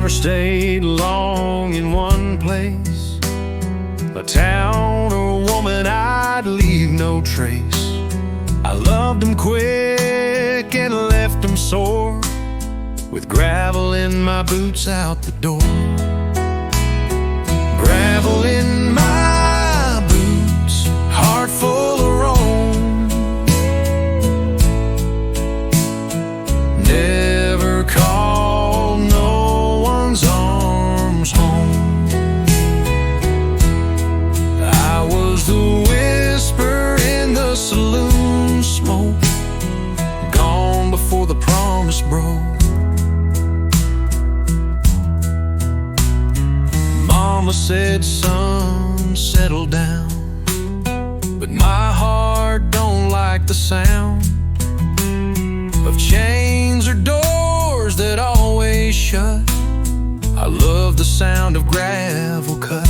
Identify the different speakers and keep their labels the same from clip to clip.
Speaker 1: never stayed long in one place, a town or a woman I'd leave no trace. I loved them quick and left them sore, with gravel in my boots out the door. Gravel in my boots, heart full of Rome. Never called no one's arms home. I was the whisper in the saloon smoke, gone before the promise broke. Mama said, son, settle down, but my heart don't like the sound of chains or doors that always shut. I love the sound of gravel cut.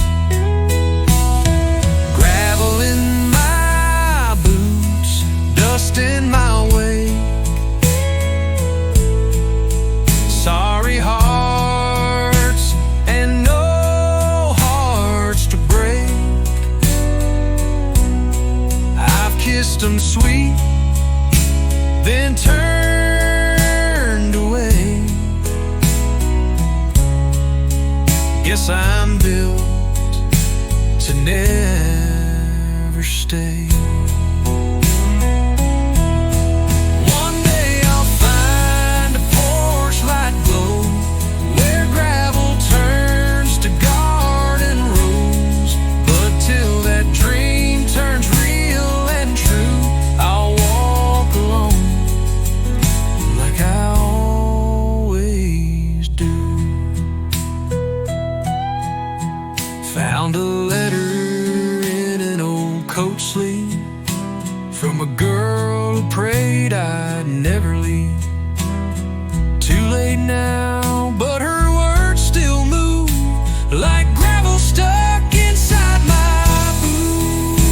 Speaker 1: Gravel in my boots, dust in my way. Sorry hearts and no hearts to break. I've kissed them sweet, then turned away. Guess I'm built to never stay. One day I'll find a porch light glow, where gravel turns to garden rows. But till that dream turns real and true, I'll walk alone like I always do. Found a letter in an old coat sleeve from a girl who prayed I'd never leave. Too late now, but her words still move like gravel stuck inside my boots.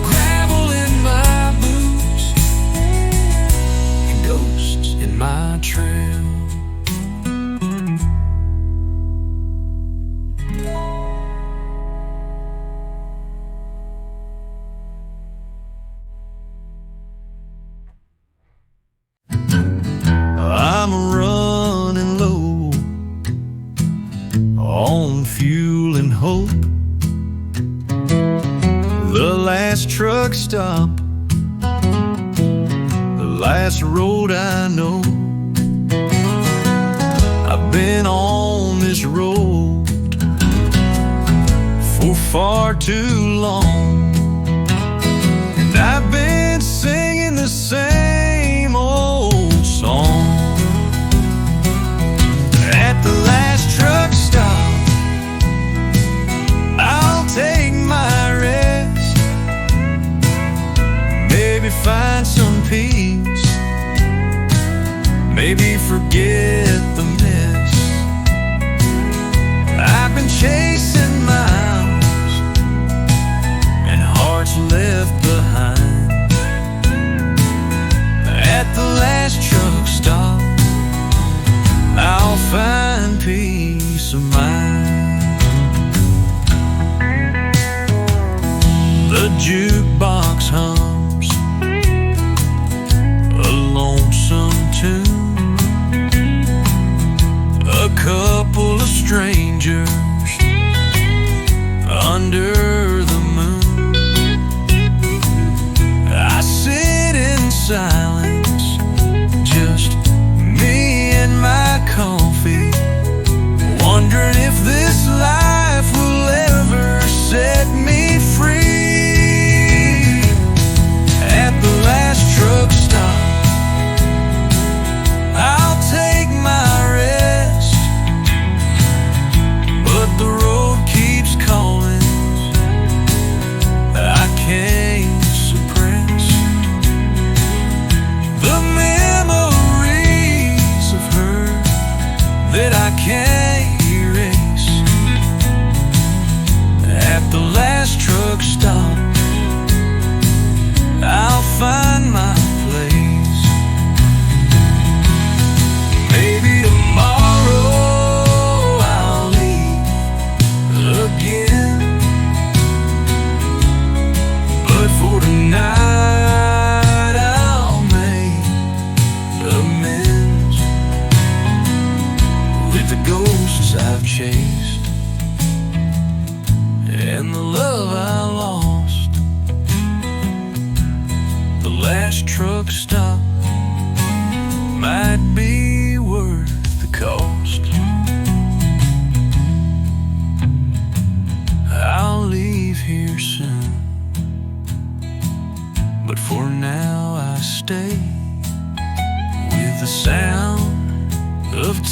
Speaker 1: Gravel in my boots and ghosts in my trail. I'm running low on fuel and hope. The last truck stop, the last road I know. I've been on this road for far too long, and I've been singing the same old song. At the last truck stop, I'll take my rest, maybe find some peace, maybe forget the mess. I've been chasing miles and hearts left behind. At the last truck stop, I'll find peace of mind. The jukebox hums a lonesome tune, a couple of strangers under the moon. I sit in silence, just me and my coffee, wondering if this life will ever set me free.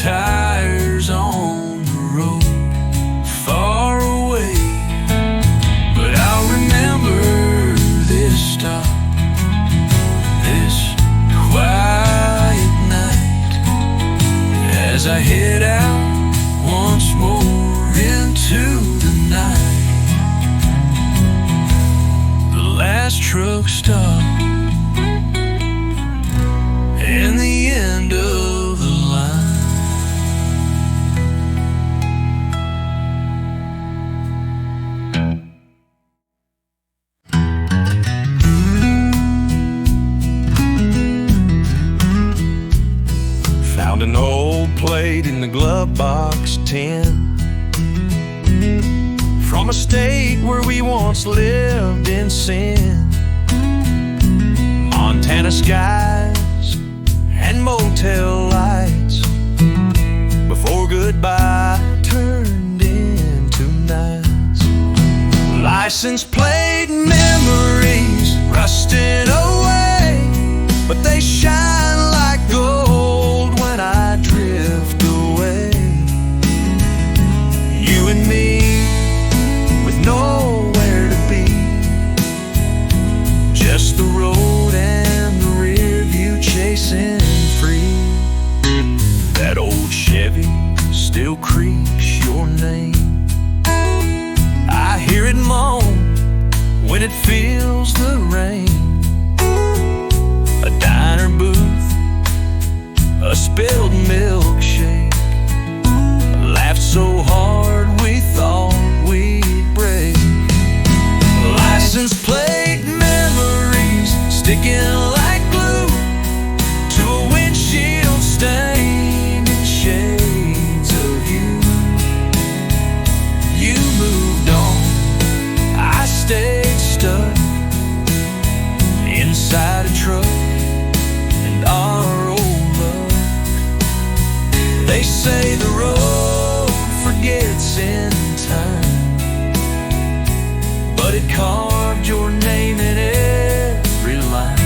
Speaker 1: tires on the road far away. But I'll remember this stop, this quiet night, as I head out once more into the night. The last truck stop and the end of the line. Found an old plate in the glove box tin, from a state where we once lived in sin. Montana skies and motel lights, before goodbye turned into nights. License plate memories rusted away, but they shine like gold when I drift away. You and me, with nowhere to be, just the road and the rear view chasing free. That old Chevy still creaks your name. I hear it moan when it feels the rain. A diner booth, a spilled milkshake, laughed so hard we thought we'd break. License plate memories sticking like glue to a windshield stained in shades of you. You moved on, I stayed stuck inside a truck and our old luck. They say the road forgets in time, but it carved your name in every line.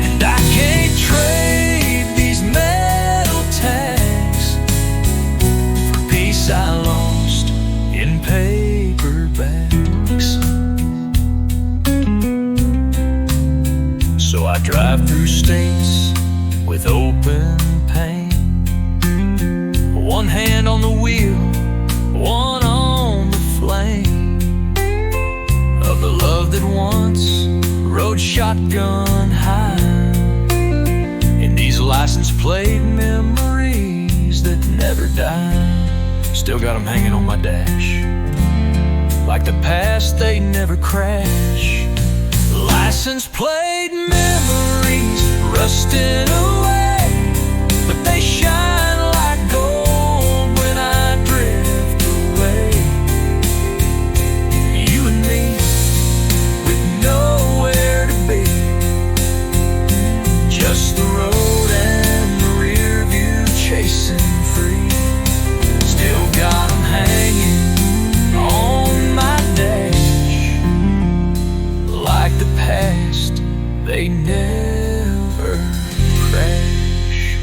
Speaker 1: And I can't trade these metal tags for peace I lost in paper bags. So I drive through states with open pain, one hand on the wheel, one on the flame, of the love that once rode shotgun high, in these license plate memories that never die. Still got them hanging on my dash, like the past they never crash. License plate memories rusted away, but they shine like gold when I drift away. You and me, with nowhere to be, just the road and the rear view chasing free. Still got them hanging on my dash, like the past they never crash.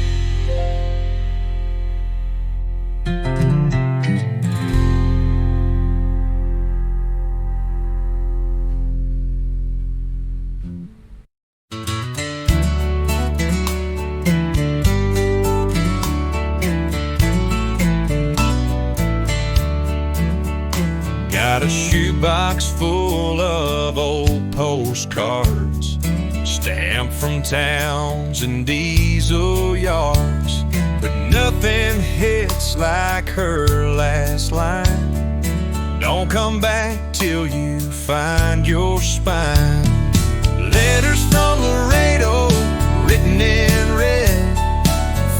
Speaker 1: Got a shoebox full of old postcards, stamped from towns and diesel yards, but nothing hits like her last line: don't come back till you find your spine. Letters from Laredo, written in red,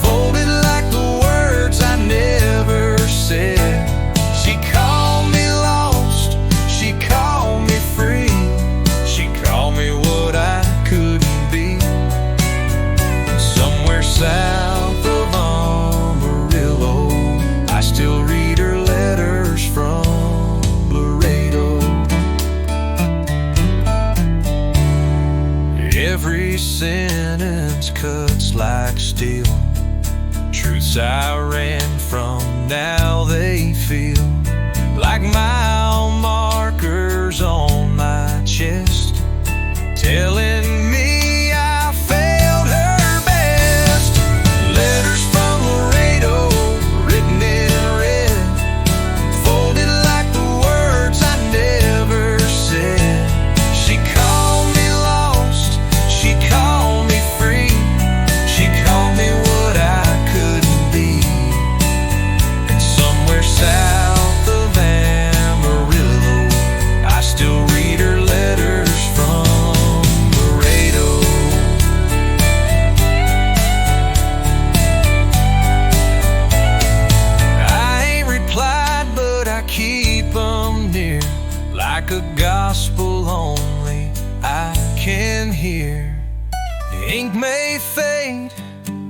Speaker 1: folded like the words I never said. She called me lost, she called me free, she called me what I couldn't be. Somewhere south of Amarillo, I still read her letters from Laredo. Every sentence cuts like steel, truth place I ran from. Now they feel like mile markers on my chest, telling me I failed her best. Letters from Laredo, written in red, folded like the words I never said. She called me lost, she called me free, she called me what I couldn't be. And somewhere south of Amarillo, I still read her letters from Laredo. I ain't replied, but I keep them near, like a gospel only I can hear. The ink may fade,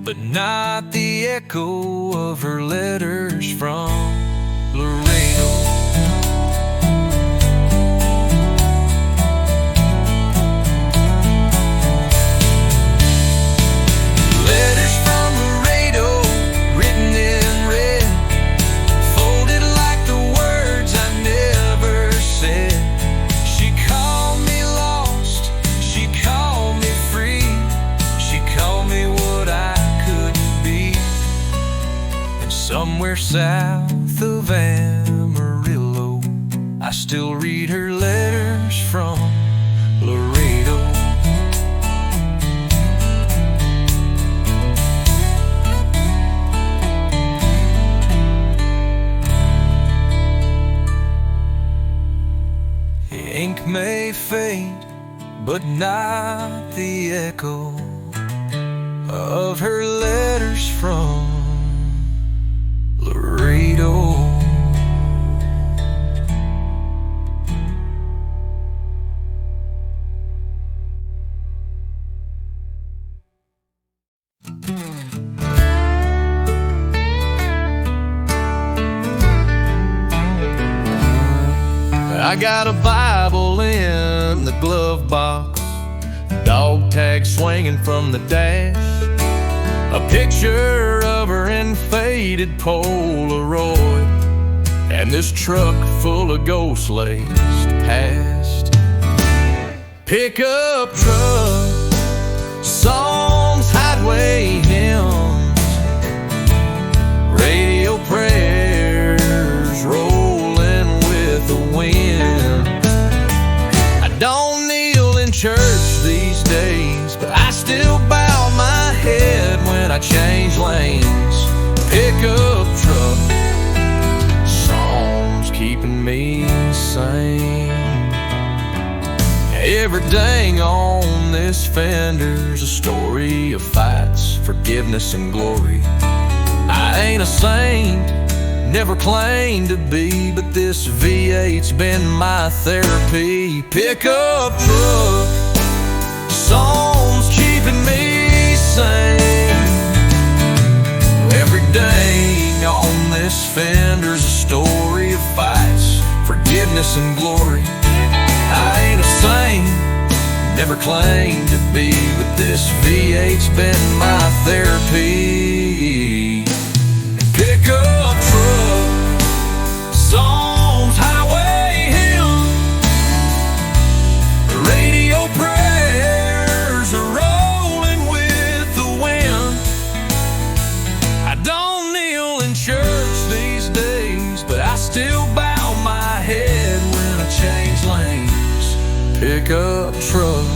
Speaker 1: but not the echo of her letters from Laredo. Letters from Laredo, written in red, folded like the words I never said. She called me lost, she called me free, she called me what I couldn't be. And somewhere south of Amarillo, I still read her letters from Laredo. The ink may fade, but not the echo of her letters from Laredo. I got a Bible in the glove box, dog tag swinging from the dash, a picture of her in faded Polaroid, and this truck full of ghost laced past. Pickup truck, songs, highway hymns, radio prayers rolling with the wind. I don't kneel in church these days, but I still bow my head when I change lanes. Pickup truck, songs keeping me sane. Everything on this fender's a story of fights, forgiveness and glory. I ain't a saint, never claimed to be, but this V8's been my therapy. Pickup truck, songs keeping me sane. Every day on this fender's a story of fights, forgiveness and glory. I ain't a saint, never claimed to be, but this V8's been my therapy. Pickup truck, songs, highway hymns, radio prayers are rolling with the wind. I don't kneel in church these days, but I still bow my head when I change lanes. Pickup truck,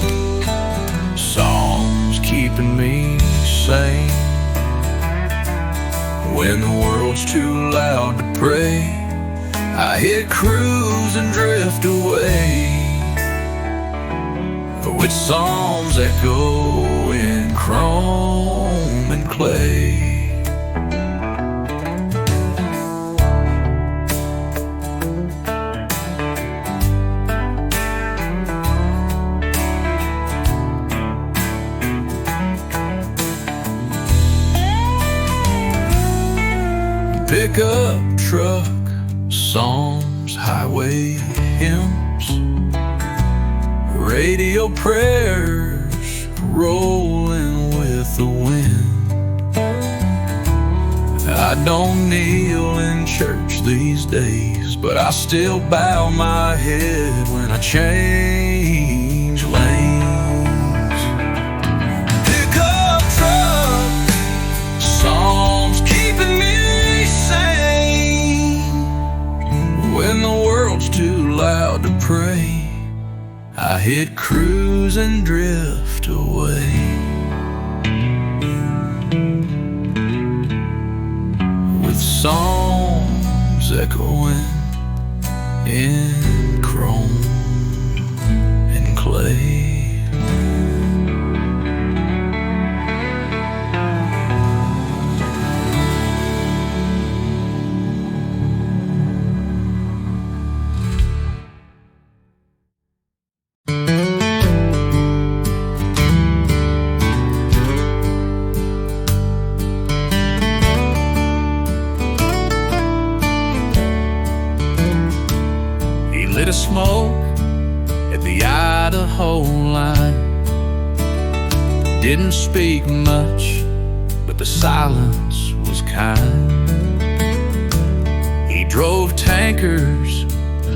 Speaker 1: songs keeping me sane. When the world's too loud to pray, I hit cruise and drift away, with songs echo in chrome and clay. Pickup truck, songs, highway hymns, radio prayers rolling with the wind. I don't kneel in church these days, but I still bow my head when I change lanes. Pickup truck, songs keeping me sane. When the world's too loud to pray, I hit cruise and drift away. With songs echoing in chrome and clay. Lit a smoke at the Idaho line. Didn't speak much, but the silence was kind. He drove tankers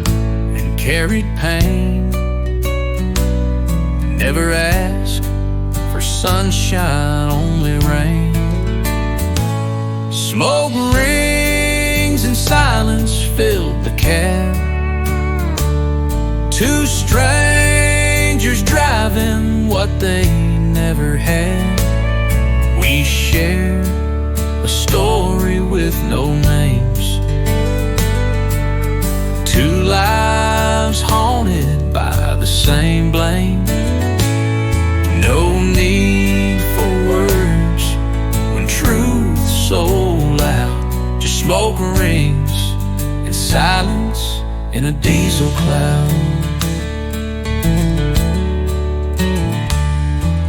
Speaker 1: and carried pain. Never asked for sunshine, only rain. Smoke rings and silence filled the cab. Two strangers driving what they never had. We share a story with no names. Two lives haunted by the same blame. No need for words when truth's so loud. Just smoke rings and silence in a diesel cloud.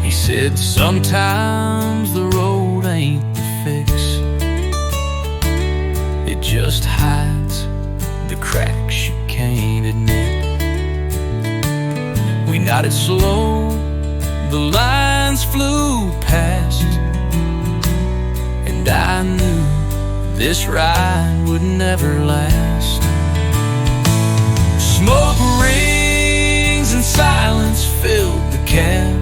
Speaker 1: He said sometimes the road ain't the fix. It just hides the cracks you can't admit. We nodded slow, the lines flew past, and I knew this ride would never last. Smoke rings and silence filled the cab.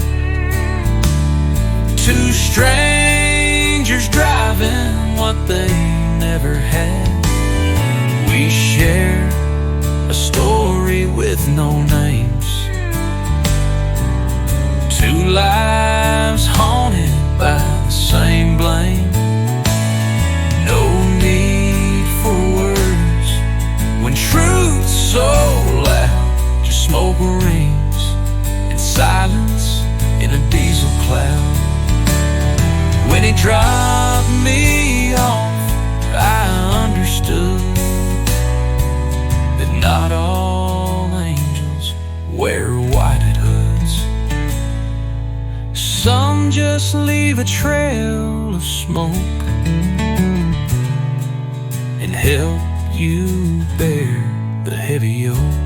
Speaker 1: Two strangers driving what they never had. We share a story with no names. Two lives haunted by the same blame. No need for words when truth's so loud. Just smoke rings and silence in a diesel cloud. When he dropped me off, I understood that not all angels wear whited hoods. Some just leave a trail of smoke and help you bear the heavy yoke.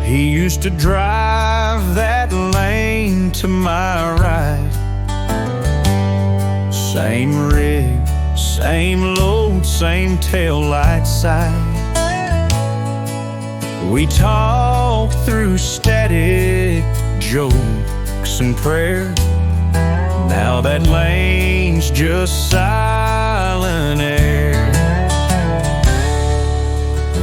Speaker 1: He used to drive that lane to my right. Same rig, same load, same taillight sight. We talked through static jokes and prayer. Now that lane's just silent air.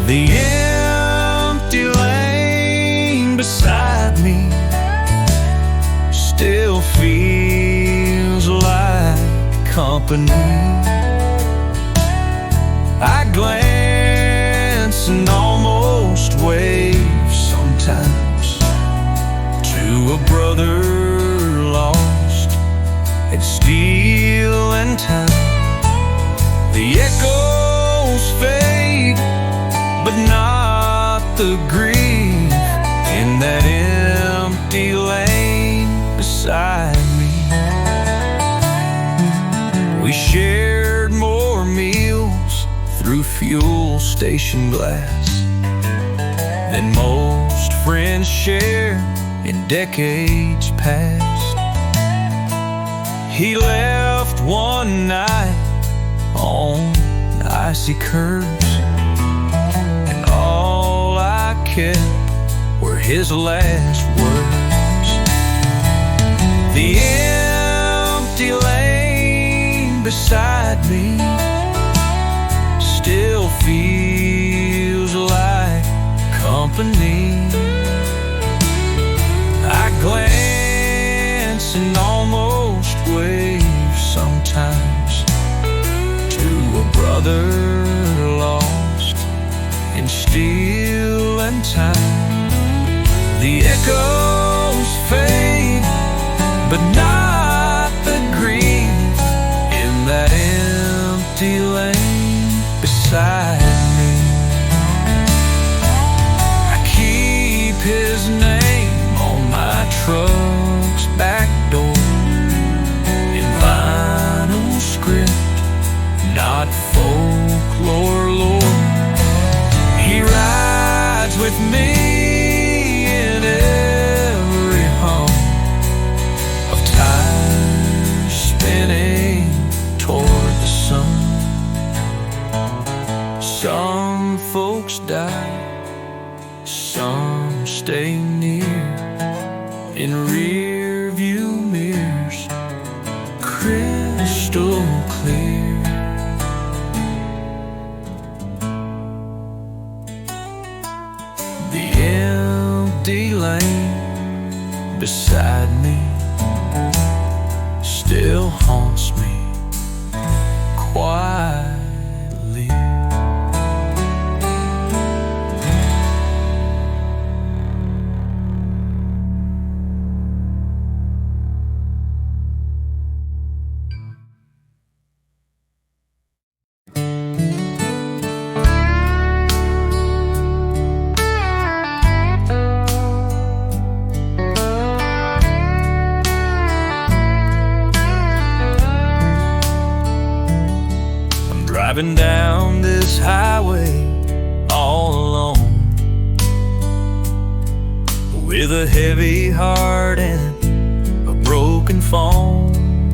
Speaker 1: The empty lane beside me still feels like company. I glance and almost wave sometimes to a brother lost at steel and time. The echoes fade, but not the grief in that empty lane beside me. We shared more meals through fuel station glass than most friends share in decades past. He left one night on icy curves, and all I kept were his last words. The empty lane beside me still feels like company. I glance and almost wave sometimes to a brother lost in steel and time. The echoes fade, but not the grief in that empty lane beside me. I keep his name on my truck's back door in vinyl script, not folklore lore. He rides with me in every hum of tires spinning toward the sun. Some folks die, some stay near, in rear view mirrors, crystal clear. The empty lane beside me still haunts me quietly. Driving down this highway all alone, with a heavy heart and a broken phone.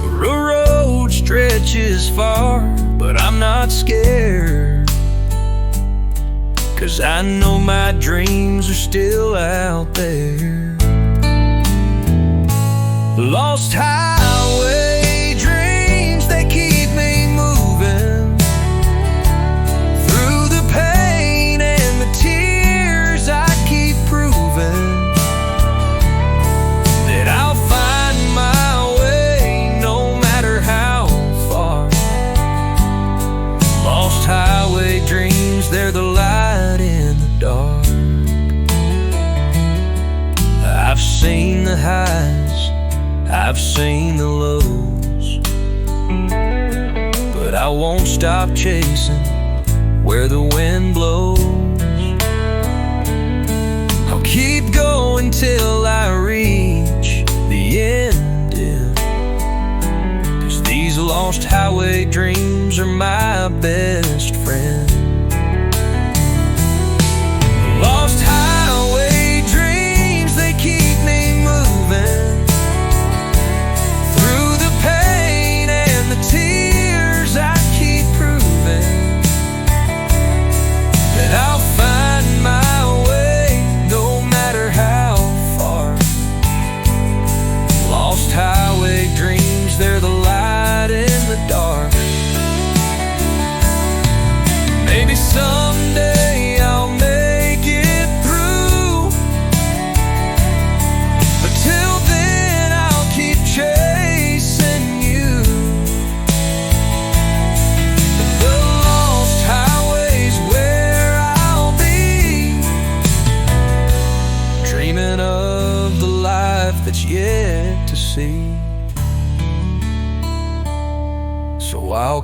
Speaker 1: The road stretches far, but I'm not scared, 'cause I know my dreams are still out there. Lost highway dreams, they keep me moving through the pain and the tears. I keep proving that I'll find my way no matter how far. Lost highway dreams, they're the light in the dark. I've seen the highs, I've seen the lows, but I won't stop chasing where the wind blows. I'll keep going till I reach the end, 'cause these lost highway dreams are my best friend.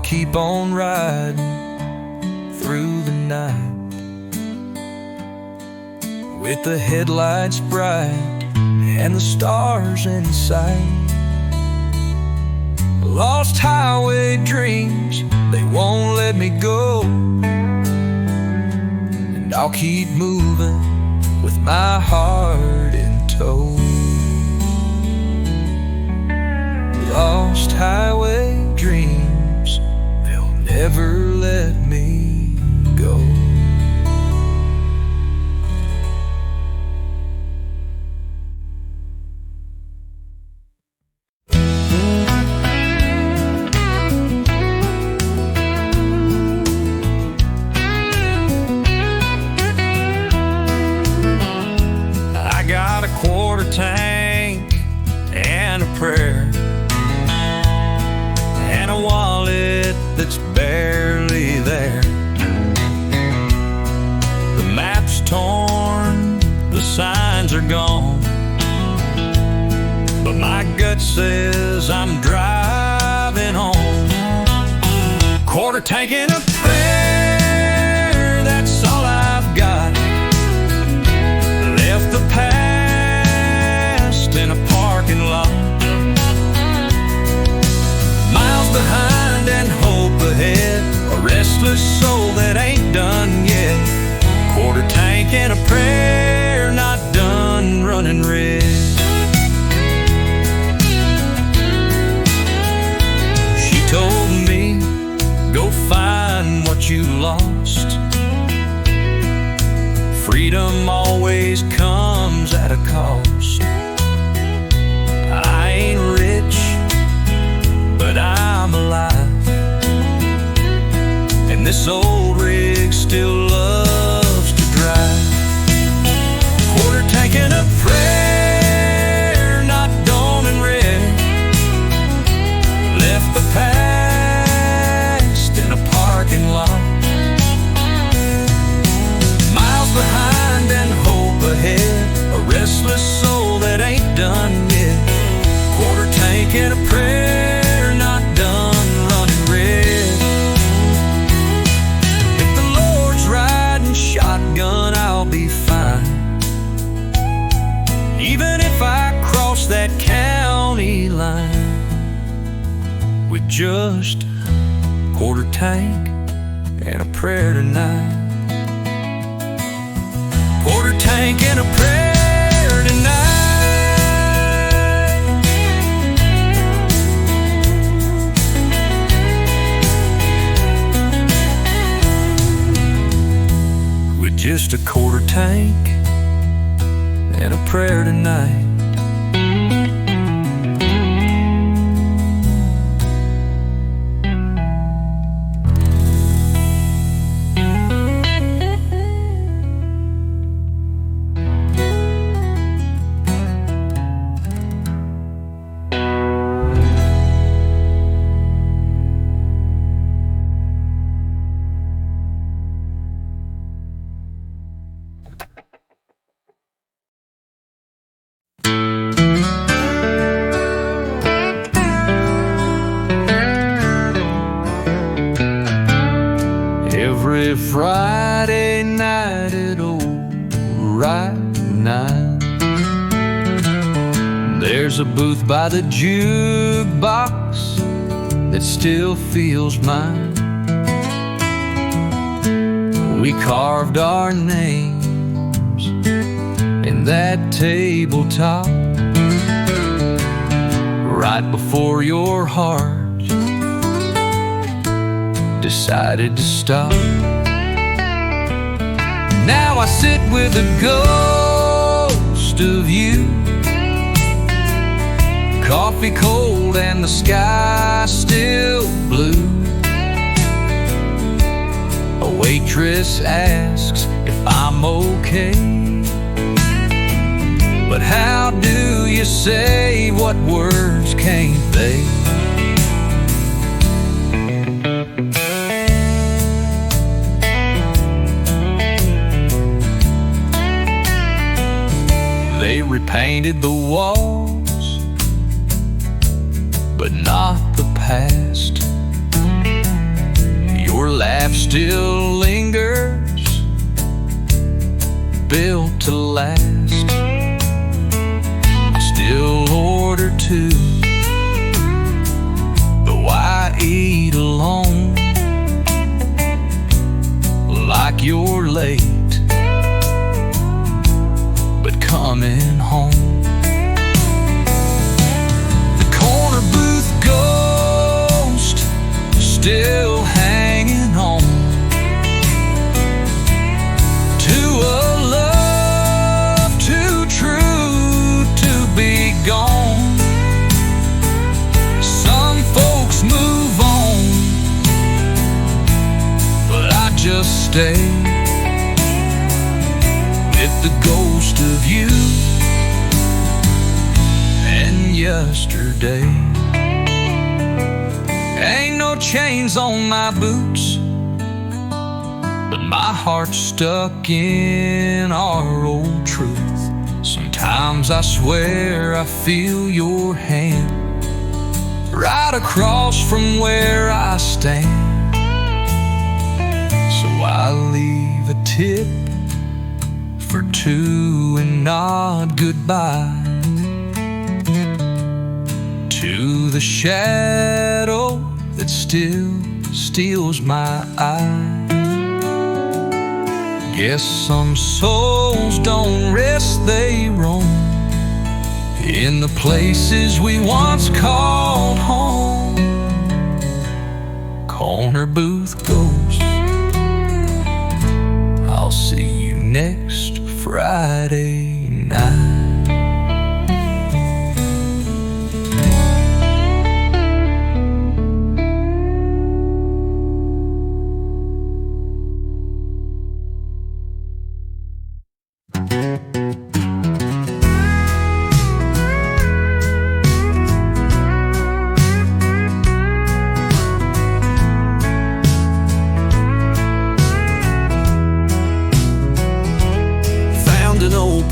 Speaker 1: keep on riding through the night, with the headlights bright and the stars in sight. Lost highway dreams, they won't let me go, and I'll keep moving with my heart in tow. Lost highway dreams, they'll never let me go. I got a quarter tank and a prayer, and a wallet that's barely there. The map's torn, the signs are gone, but my gut says I'm driving home. Quarter tank and a prayer, that's all I've got. Left the past in a parking lot, miles behind and hope ahead, a restless soul that ain't done yet. Quarter tank and a prayer, not done running red. She told me, go find what you lost. Freedom always comes at a cost. I ain't rich, but I'm alive, and this old rig still loves to drive. Quarter tank and a prayer, not dawn and red. Left the past in a parking lot, miles behind and hope ahead, a restless soul that ain't done yet. Quarter tank and a prayer, not done running red. If the Lord's riding shotgun, I'll be fine, even if I cross that county line with just a quarter tank and a prayer tonight. Quarter tank and a prayer tonight. With just a quarter tank and a prayer tonight. Every Friday night at right 9, there's a booth by the jukebox that still feels mine. We carved our names in that tabletop right before your heart decided to stop. Now I sit with a ghost of you, coffee cold and the sky still blue. A waitress asks if I'm okay, but how do you say what words can't they? They repainted the walls, but not the past. Your laugh still lingers, built to last. I still order too, though I eat alone. Like you're late, but coming home. The corner booth ghost still hanging on to a love too true to be gone. Some folks move on, but I just stay with the ghost of you and yesterday. Ain't no chains on my boots, but my heart's stuck in our old truth. Sometimes I swear I feel your hand right across from where I stand. So I leave a tip for two and nod goodbye to the shadow that still steals my eye. Guess some souls don't rest, they roam in the places we once called home. Corner booth ghost, I'll see you next Friday night.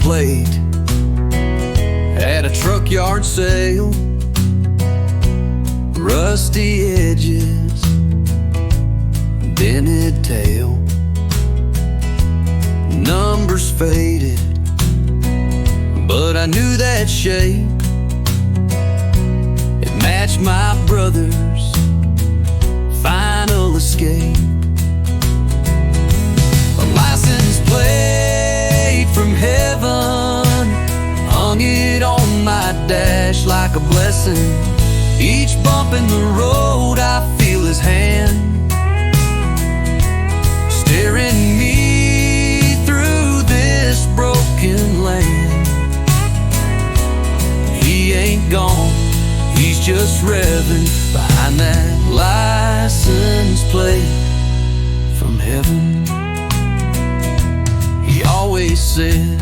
Speaker 1: Plate at a truck yard sale, rusty edges, dented tail, numbers faded, but I knew that shape. It matched my brother's final escape. A license plate from heaven, hung it on my dash like a blessing. Each bump in the road I feel his hand steering me through this broken land. He ain't gone, he's just revving behind that license plate from heaven. He always said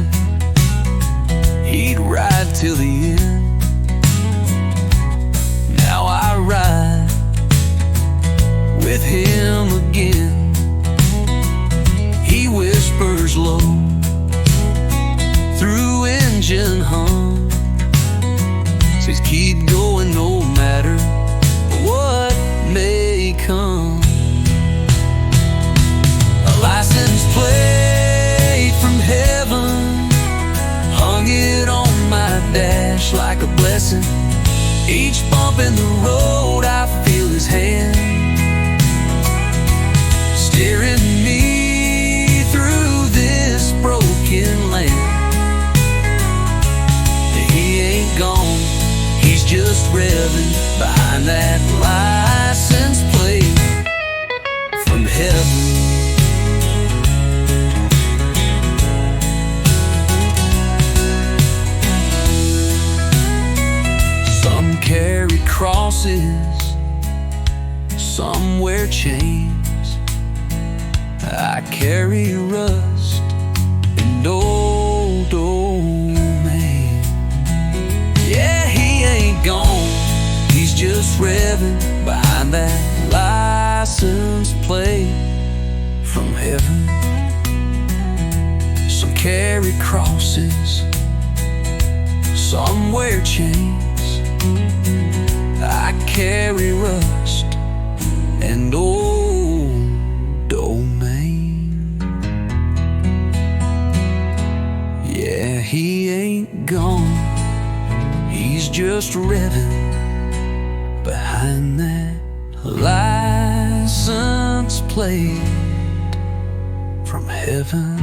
Speaker 1: he'd ride till the end. Now I ride with him again. He whispers low through engine hum, says keep going no matter what may come. A license plate from heaven, hung it on my dash like a blessing. Each bump in the road I feel his hand steering me through this broken land. He ain't gone, he's just revving behind that license plate from heaven. Carry crosses, some wear chains. I carry rust and old man. Yeah, he ain't gone, he's just revving behind that license plate from heaven. Some carry crosses, some wear chains. I carry rust and old he ain't gone, he's just revving behind that license plate from heaven.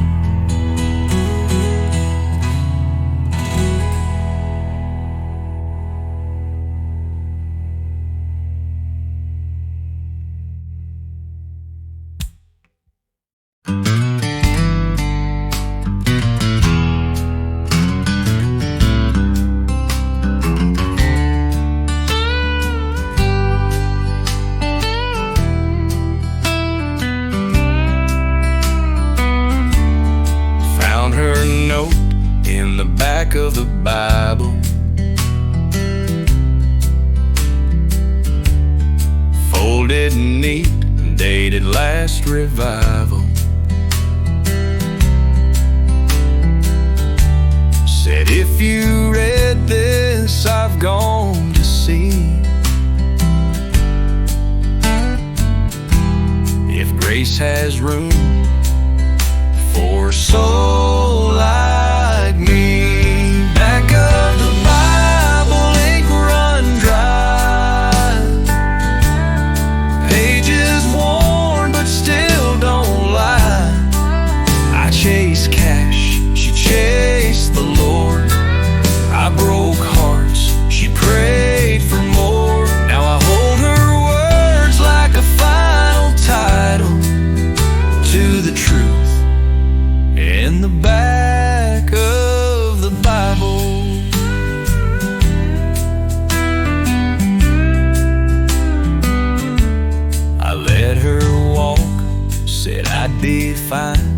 Speaker 1: In the back of the Bible, folded neat, dated last revival. Said if you read this, I've gone to see if grace has room for a soul like me. Back of the Bible ain't run dry, pages worn but still don't lie. I chase cash, she chased the Lord. I broke hearts, she prayed for more. Now I hold her words like a final title to the truth in the back of the Bible. I let her walk, said I'd be fine.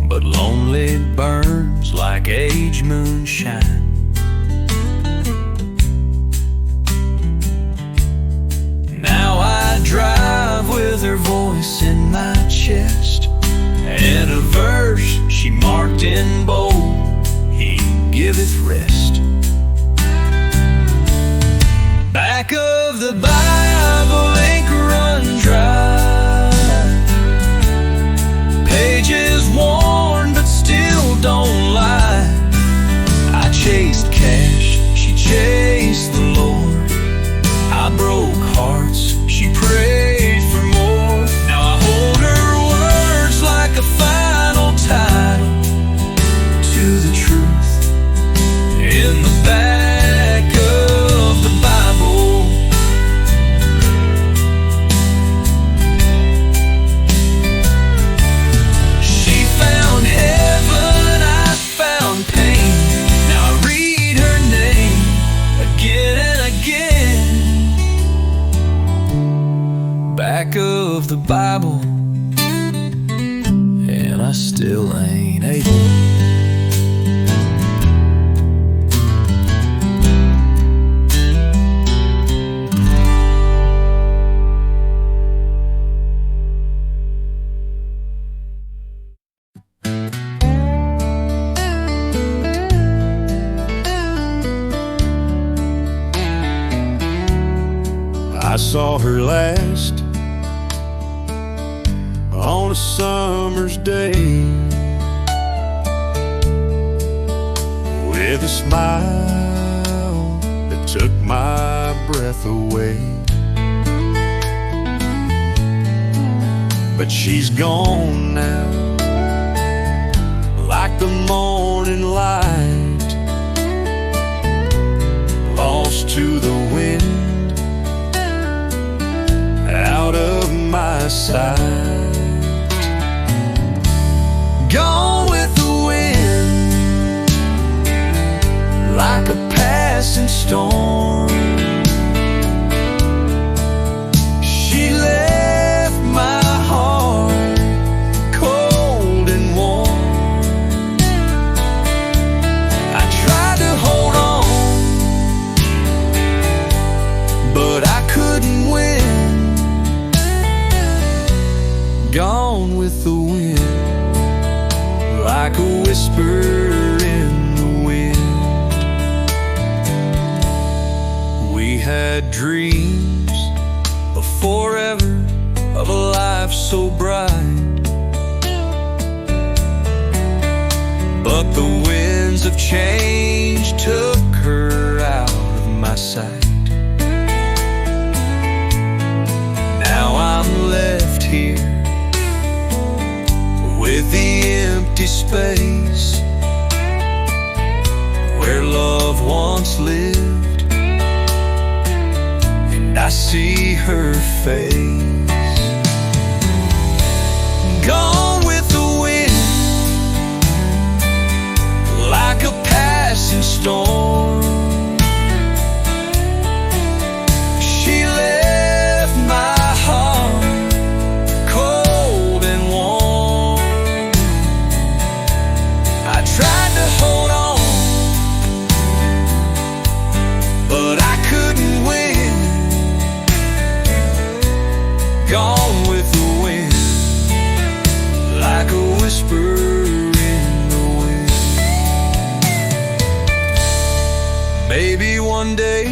Speaker 1: But lonely burns like age moonshine. Now I drive with her voice in my chest, and a verse she marked in bold, he giveth rest. Back of the Bible ain't run dry, pages worn but still don't lie. I chased cash, she chased the Lord. I broke hearts, she prayed for more. Now I hold her words like a final title to the truth in the back of the Bible. She found heaven, I found pain. Now I read her name again and again. Back of the Bible, and I still ain't able. I saw her last on a summer's day, with a smile that took my breath away. But she's gone now, like the morning light, lost to the wind, out of my sight. Gone with the wind, like a passing storm. She left my heart cold and warm. I tried to hold on, but I couldn't win. Gone with the wind, like a whisper in the wind. We had dreams of forever, of a life so bright, change took her out of my sight. Now I'm left here with the empty space where love once lived, and I see her face. Gone with the wind, like a passing storm. She left my heart cold and warm. I tried to hold on, but I couldn't win. Gone with the wind, like a whisper in the wind. Maybe one day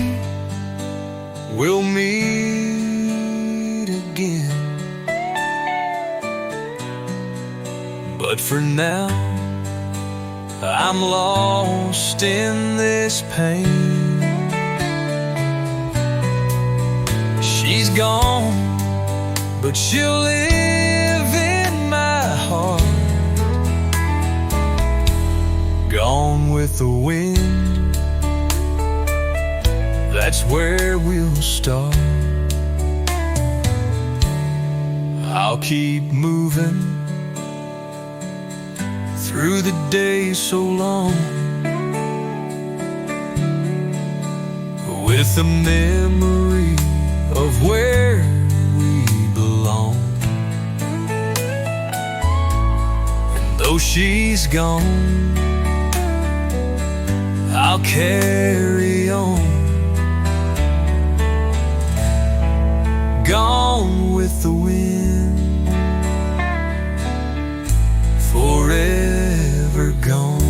Speaker 1: we'll meet again, but for now I'm lost in this pain. She's gone, but she'll live in my heart. Gone with the wind, that's where we'll start. I'll keep moving through the days so long, with the memory of where we belong. And though she's gone, I'll carry on. Gone with the wind, forever gone.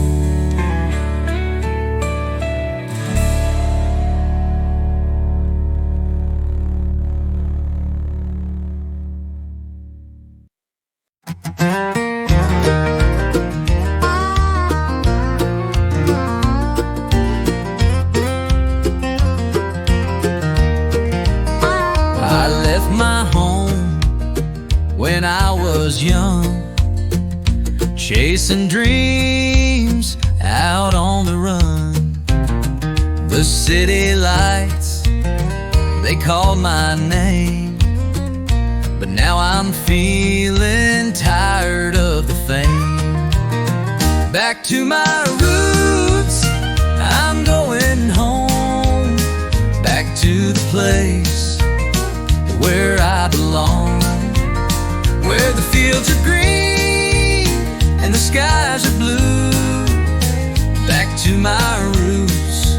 Speaker 1: I left my home when I was young, chasing dreams out on the run. The city lights, they called my name, but now I'm feeling tired of the fame. Back to my roots, I'm going home. Back to the place where I belong, where the fields are green and the skies are blue. Back to my roots,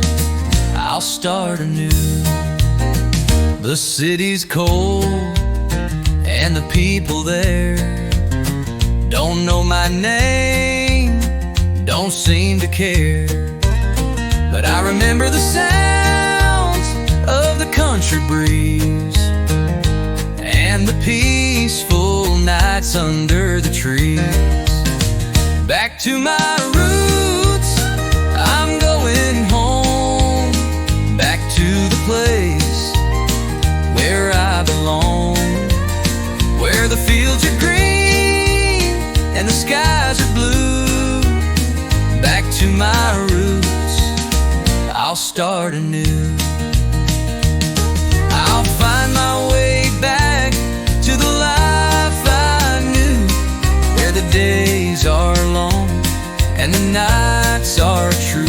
Speaker 1: I'll start anew. The city's cold and the people there don't know my name, don't seem to care. But I remember the sounds of the country breeze and the peaceful nights under the trees. Back to my roots, I'm going home. Back to the place where I belong, where the fields are green and the skies are blue. Back to my roots, I'll start anew. I'll find my way back to the life I knew, where the days are long and the nights are true.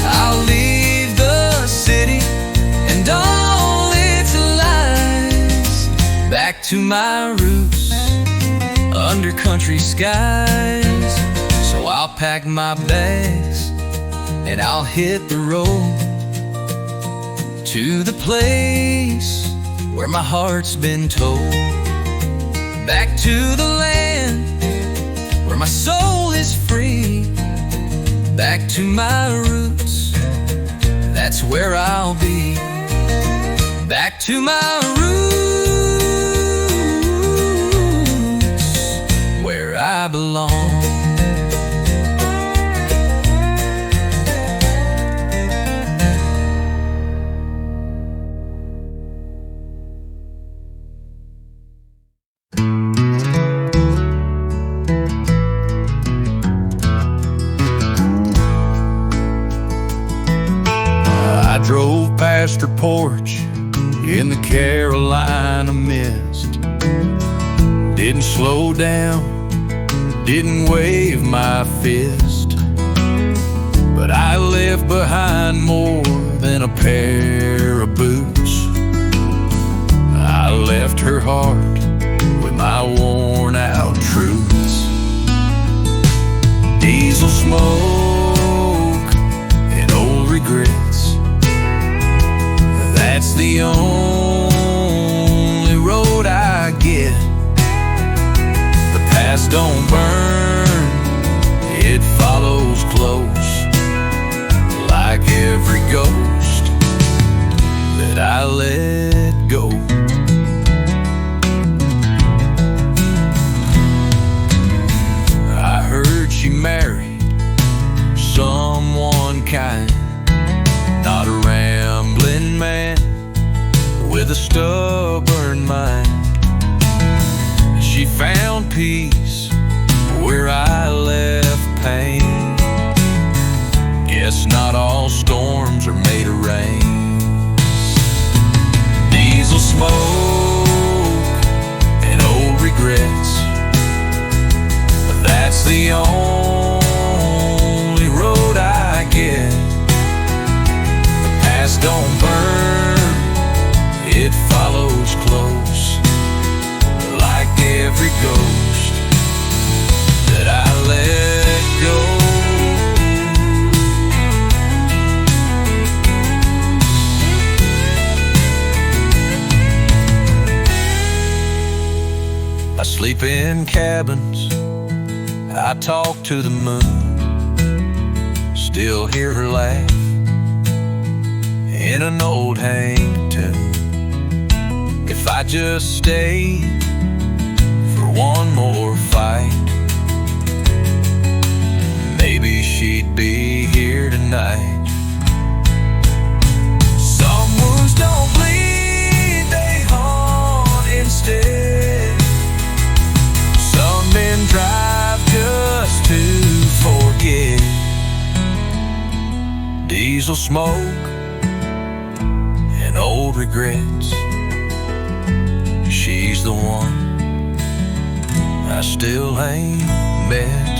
Speaker 1: I'll leave the city and all its lies, back to my roots under country skies. So I'll pack my bags and I'll hit the road to the place where my heart's been told. Back to the land where my soul is free. Back to my roots, that's where I'll be. Back to my roots, where I belong. past her porch in the Carolina mist. Didn't slow down, didn't wave my fist, but I left behind more than a pair of boots. I left her heart with my worn out truths. Diesel smoke and old regrets, that's the only road I get. The past don't burn, it follows close, like every ghost that I let go. I heard she married someone kind, not a rambling man with a stubborn mind. She found peace where I left pain. Guess not all storms are made of rain. Diesel smoke and old regrets, that's the only road I get. The past don't burn, it follows close, like every ghost that I let go. I sleep in cabins, I talk to the moon, still hear her laugh in an old hang tune. If I just stayed for one more fight, maybe she'd be here tonight. Some wounds don't bleed, they haunt instead. Some men drive just to forget. Diesel smoke and old regrets, she's the one I still ain't met.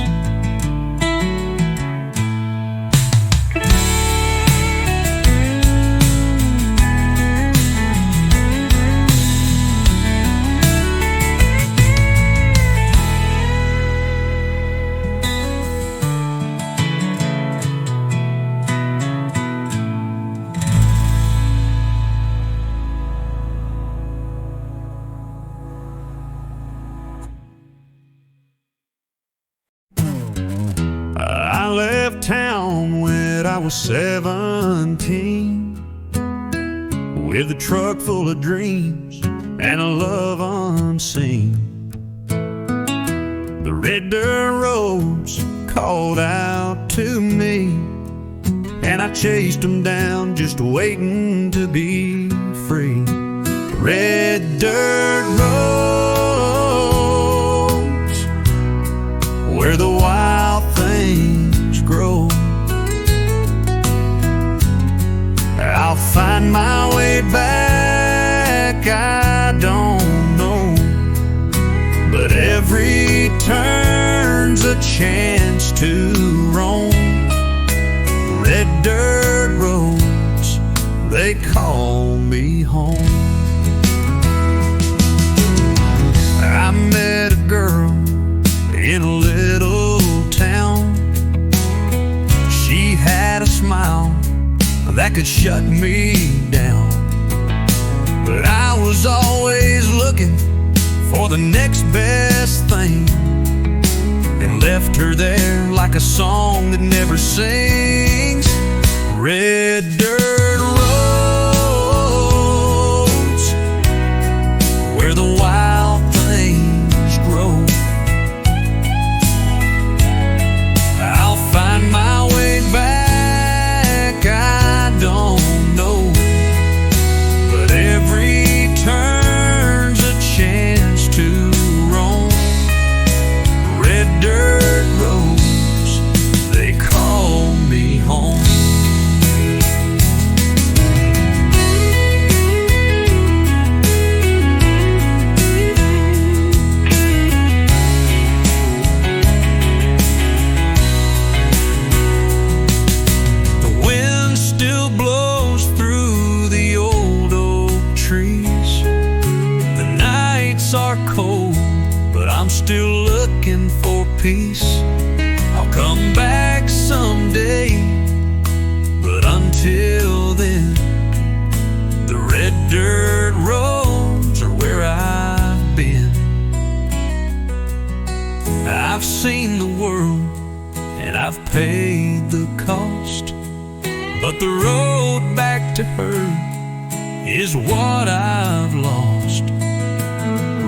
Speaker 2: I left town when I was 17, with a truck full of dreams and a love unseen. The red dirt roads called out to me, and I chased them down, just waiting to be free. Red dirt roads, where the wild things grow. I'll find my way back, I don't know, but every turn's a chance to roam. Red dirt roads, they call me home. I met a girl in a little town. She had a smile that could shut me down, but I was always looking for the next best thing, and left her there like a song that never sings. Red dirt roads, where the wild things grow. I'll find my way back, I don't know, but every turn's a chance to roam. Red dirt roads, they call me home. I'm still looking for peace. I'll come back someday, but until then, the red dirt roads are where I've been. I've seen the world and I've paid the cost, but the road back to her is what I've lost.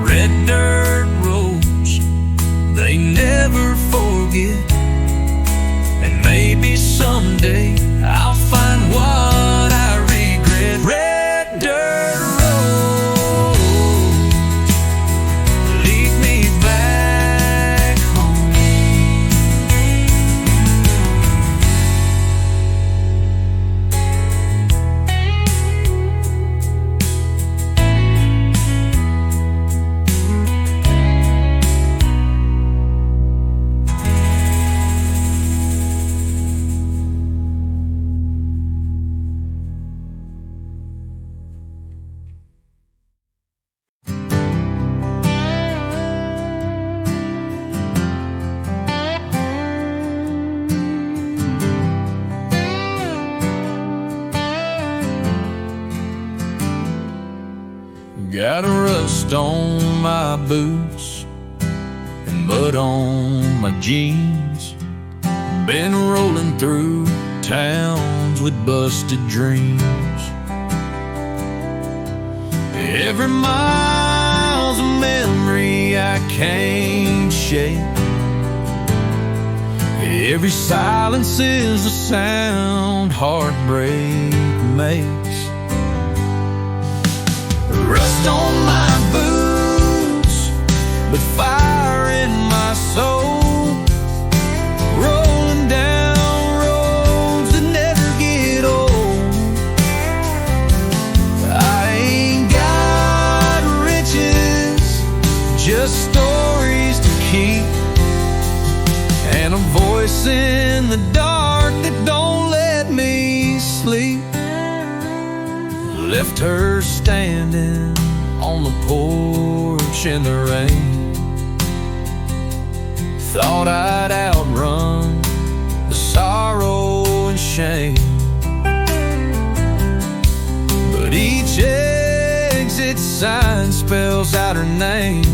Speaker 2: Red dirt roads, they never forget, and maybe someday I'll find what I regret. Red dirt roads lead me back home.
Speaker 1: Got a rust on my boots and mud on my jeans. Been rolling through towns with busted dreams. Every mile's a memory I can't shake. Every silence is a sound heartbreak makes. Rust on my boots, but fire in my soul. Rolling down roads that never get old. I ain't got riches, just stories to keep, and a voice in the dark that don't let me sleep. Left her standing on the porch in the rain. Thought I'd outrun the sorrow and shame, but each exit sign spells out her name,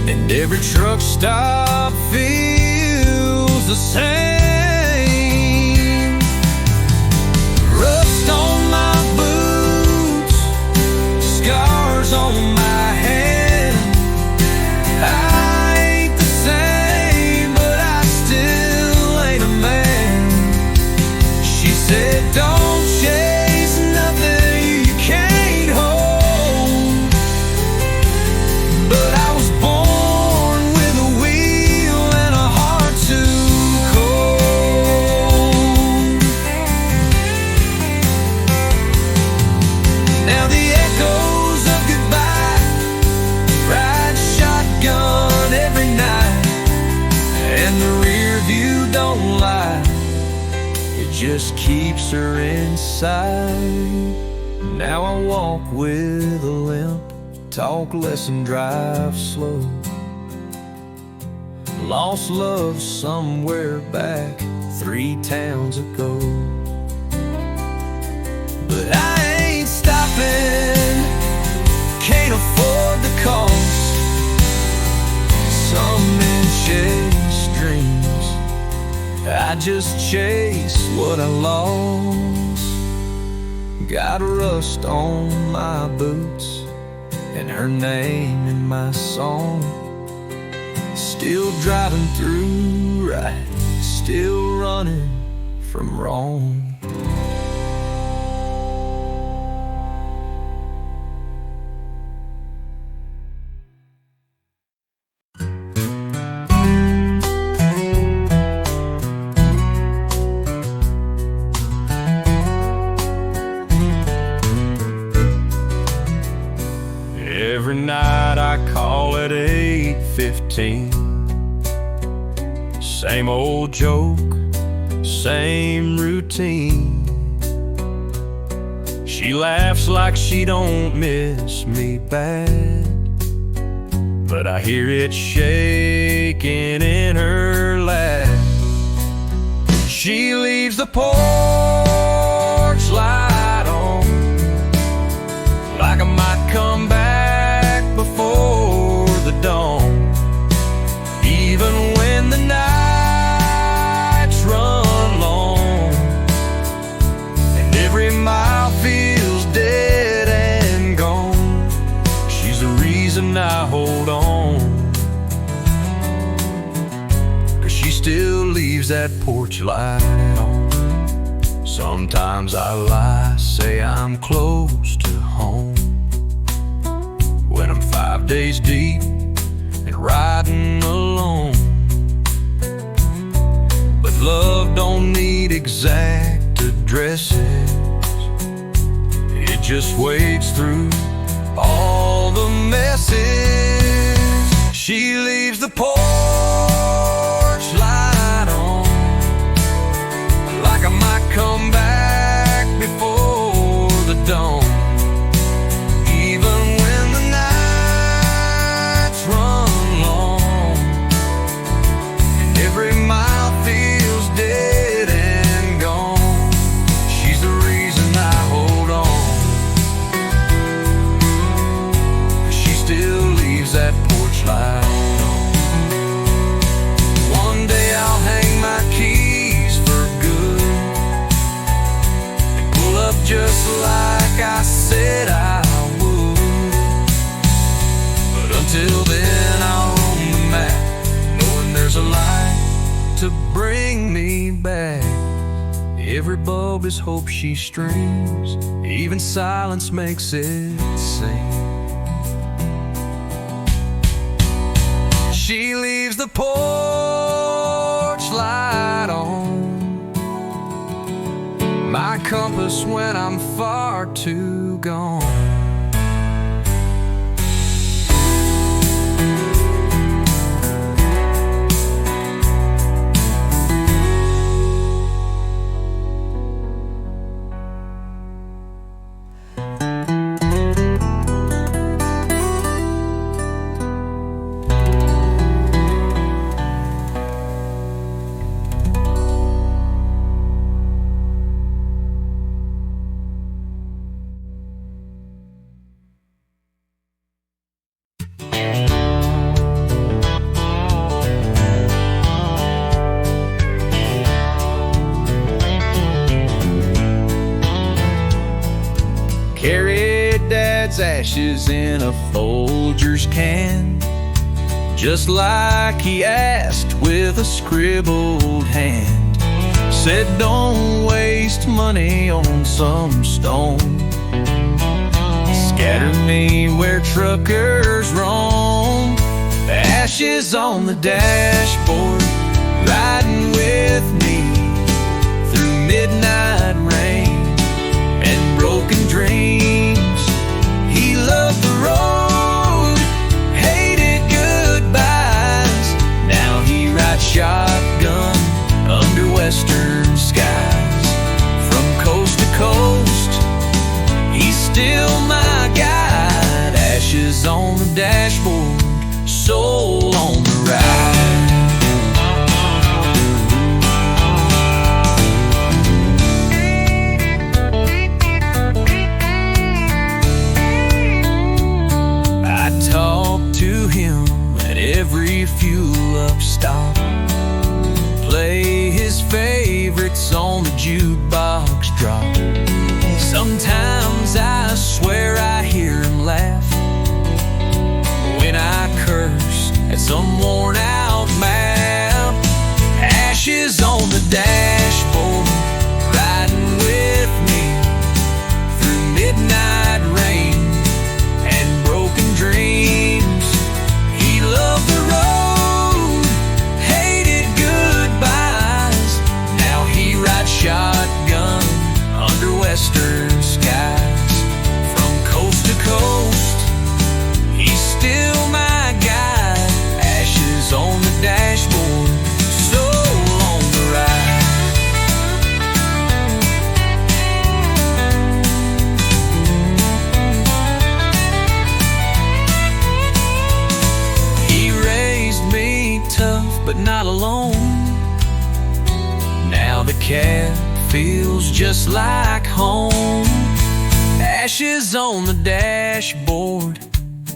Speaker 1: and every truck stop feels the same. Rust on my boots, scars on my hand. I ain't the same, but I still ain't a man. She said, don't chase nothing you can't hold, but I was born with a wheel and a heart too cold. Now the echoes of goodbye ride shotgun every night, and the rear view don't lie, it just keeps her inside. Now I walk with a limp, talk less and drive slow. Lost love somewhere back 3 towns ago, but I ain't stopping, can't afford the cost. Some men chase dreams, I just chase what I lost. Got rust on my boots and her name in my song. Still driving through right, still running from wrong.
Speaker 2: Every night I call at 8:15. Same old joke, same routine. She laughs like she don't miss me bad. I hear it shaking in her lap. She leaves the porch light on, like I might come back before the dawn. Even when the nights run long and every mile feels dead and gone, she's the reason I hold on, 'cause she still leaves that porch light on. Sometimes I lie, say I'm close to home, when I'm 5 days deep and riding alone. But love don't need exact addresses, it just wades through all the messes. She leaves the porch light on, like I might come back before the dawn. Even when the nights run long and every mile feels dead and gone, she's the reason I hold on. She still leaves that porch light on. One day I'll hang my keys for good and pull up just like I said I would. But until then I'll roam the map, knowing there's a light to bring me back. Every bulb is hope she streams, even silence makes it sing. She leaves the porch light on, my compass when I'm far too gone. Carried Dad's ashes in a Folgers can, just like he asked with a scribbled hand. Said don't waste money on some stone, scatter me where truckers roam. Ashes on the dashboard, riding with me through midnight rain and broken dreams. He loved the road, hated goodbyes. Now he rides shotgun under western skies. From coast to coast, he's still my guide. Ashes on the dashboard, soul on the ride. Talk to him at every fuel up stop, play his favorites on the jukebox drop. Sometimes I swear I hear him laugh when I curse at some worn out map. Ashes on the dashboard, riding with me through midnight rain and broken dreams. He loved the road, hated goodbyes. Now he rides shotgun under western skies. From coast to coast, he's still my guide. Ashes
Speaker 1: cab feels just like home. Ashes on the dashboard,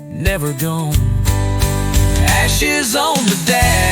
Speaker 1: never gone. Ashes on the dash.